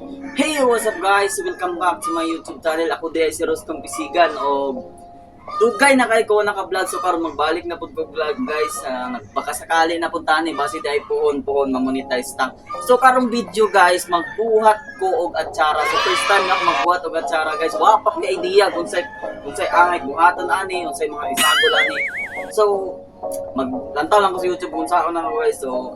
Hey, what's up guys? Welcome back to my YouTube channel. Ako din si Rostong Pisigan o dugay na kay ko naka-vlog so karon magbalik na pud ko vlog guys. Nagbakasakali na punta ni basi dai puhon ma-monetize ta. So karong video guys, magbuhat ko og atsara. So first time na ako magbuhat og atsara guys. Wa pa ni idea kung say angay buhatan ani, unsay mga isagol ani. So maglantaw lang ko sa YouTube kung saan na guys. So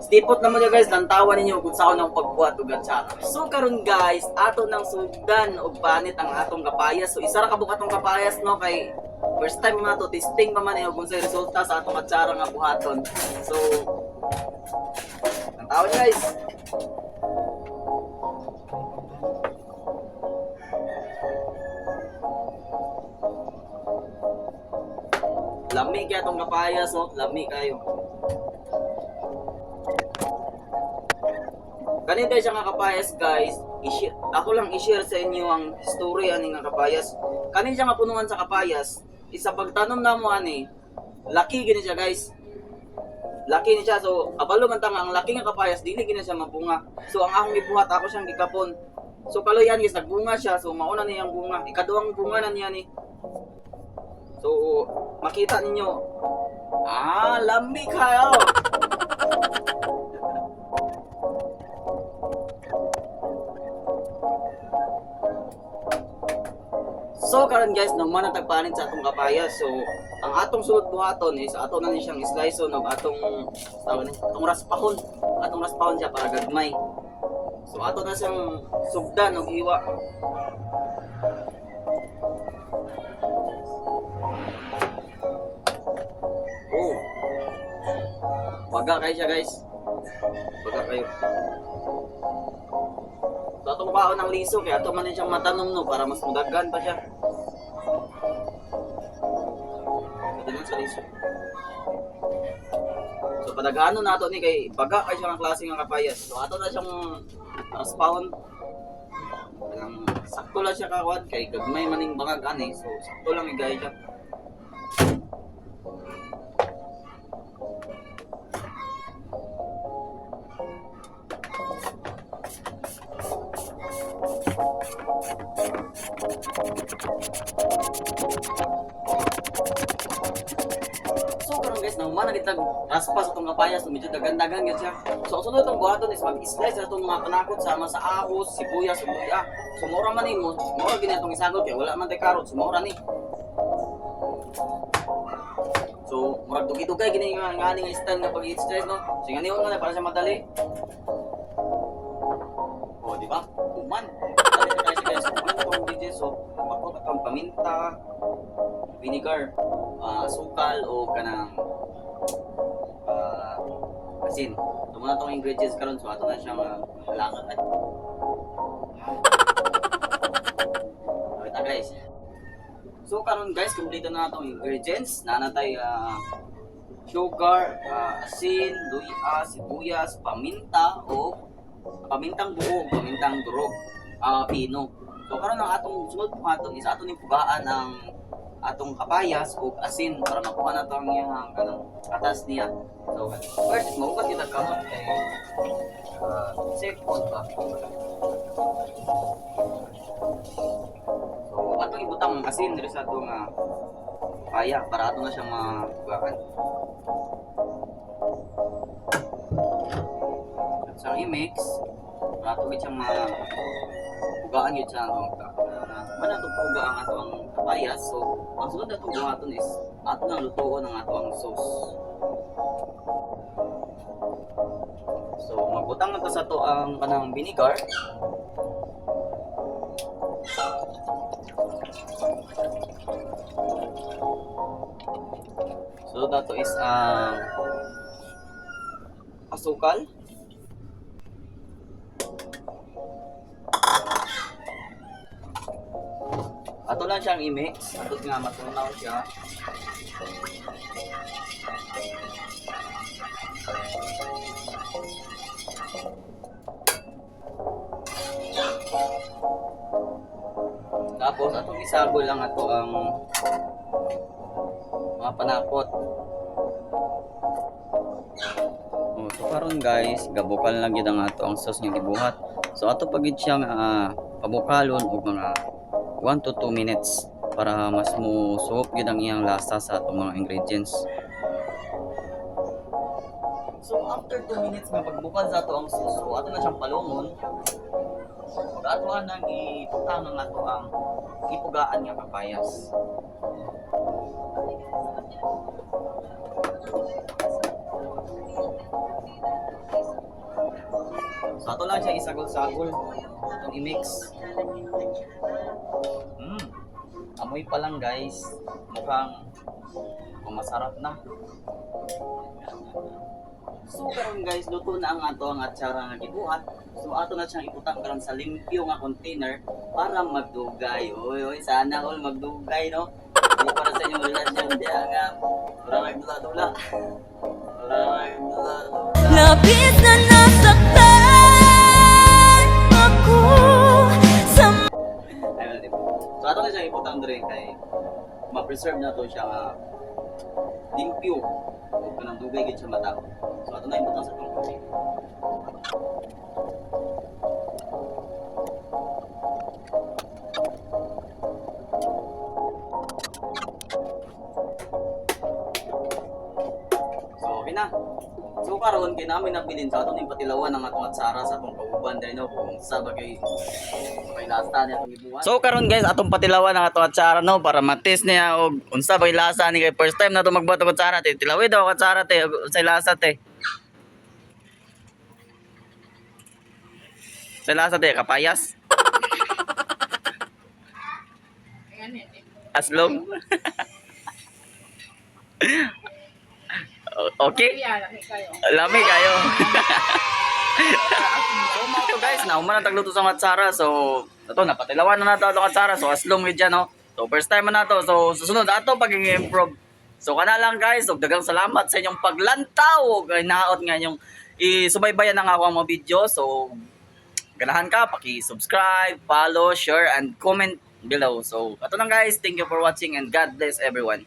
stipot naman guys, lantawan ninyo kung saan ang pagbuhat og atsara. So karon guys, ato nang sugdan og panit ang atong kapayas. So isa ra ka atong kapayas no kay first time na to testing pa man kung sa resulta sa atong atsara nga buhaton. So lantawan guys. Lami kaya itong kapayas, oh. Lami kayo. Ganito siya nga kapayas, guys. Ako lang i-share sa inyo ang history ani nga kapayas. Kanin siya nga punungan sa kapayas. Isa pagtanom na mo ani, laki gini siya, guys. Laki ni siya. So, abalo man ta nga ang laki nga kapayas, dili gini siya mabunga. So, ang akong gibuhat, ako siyang gikapon. So, kaloyan guys, nagbunga siya. So, mauna niyang bunga. Ikaduhang bunga na niya ni. So, makita ninyo. Lami kayo. So, karon guys, nang manatagpanin sa atong kapayas. So, ang atong sulod buhaton is ato na ni siyang slice og atong raspahon. Atong raspahon siya para gagmay. So, ato na siyang sugdan og iwa. Oh. Baga kayo siya guys. Baga kayo. So atong baon ng liso kaya ato man siyang matanom no para mas mudagan pa siya. Ito na sa liso. So padagano na ato ni kay baga kay siya ng klase nga kapayas. So ato na siyang raspahon. Sakto lang siya kawan kay gagmay maning bangag ani. So sakto lang igay siya. So karon guys, nahuman na kitag raspas atong kapayas, medyo dagan-dagan gyud siya. So ang sunod ang buhaton is mag-slice atong mga panakot sama sa ahos, sibuyas, luya. So mura man ni mo, mura gini atong isagol kay wala man tay karot, so mura ni. So murag dugay-dugay gini nga nga style nga pag-slice no. So nganion na para sa madali. Oh, di ba? Tuman. So, magpapot ang paminta, vinegar, sukal o kanang asin. Ito muna itong ingredients karon so ato na siyang halangan. Ito guys. So karon guys, kompleto na itong ingredients. Nanatay sugar, asin, luya, sibuyas, paminta o pamintang buo, pamintang durog, pino. So karon ang atong sunod buhaton is aton ipugaan ang atong kapayas ug asin para makuha na to ang iyang kanang katas niya. So first maugat kita kamot kay safe food ba. So atong ibutang ang asin diri sa atong kapaya para ato na siyang mapugaan. At sa i-mix para ato siyang pugaan yun siya mana itong puga ang ato ang kapayas. So ang sunod na itong buhaton is ato nang lutuon ang ato ang sauce. So magbutang na sa ito ang kanang vinegar. So dato is asukal. Ato lang siyang i-mix. Ato nga matunaw siya. Tapos atong isagol lang ato ang mga panakot. So karon guys, gabukal lang gid ang ato ang sauce nga gibuhat. So ato pagid siyang pabukalon og mga 1 to 2 minutes para mas mo suop gid ang iyang lasa sa atong mga ingredients. So after 2 minutes nga pagbukal sa ato ang sauce, so ato na siyang palungon. Pag ato nang ibutang ang ato ang ipugaan nga papayas. So ato lang siya isagol-sagol. Itong i-mix. Amoy pa lang guys. Mukhang masarap na. So karon guys, luto na ang ato ang atsara nga gibuhat. So ato na siyang iputang karon sa limpyo nga container para magdugay. Oy, sana all magdugay no. Di para sa inyong relasyon di nga. Para magdula-dula. Labis na nasaktan ako sa So ato na siyang iputang dire kay ma-preserve na to siya nga limpyo. Huwag ka nang dugay gid siya matap. So ato na iputang sa tungkol. So okay na. So karon kay namin nabilin sa aton ning patilawan ang atong atsara sa atong kauban dahil no kung sa bagay lasa niya atong gibuhat. So karon guys atong patilawan ang atong atsara no para matis niya og unsa bay lasa ni kay first time na to magbuhat og atsara te. Tilawi daw ang atsara te unsay lasa te. Unsay lasa te kapayas. Aslong. Okay? Lami kayo. So mga to guys, nauman ang tagluto sa matsara. So, ito, napatilawan na nato ang matsara. So, aslong with dyan, no? So, first time na nato. So, susunod, ato pag-improve. So, kana lang guys. So, dagang salamat sa inyong paglantaw. Naot nga yung isubaybayan na nga ako ang mga video. So, ganahan ka, paki-subscribe, follow, share, and comment below. So, ito lang guys. Thank you for watching and God bless everyone.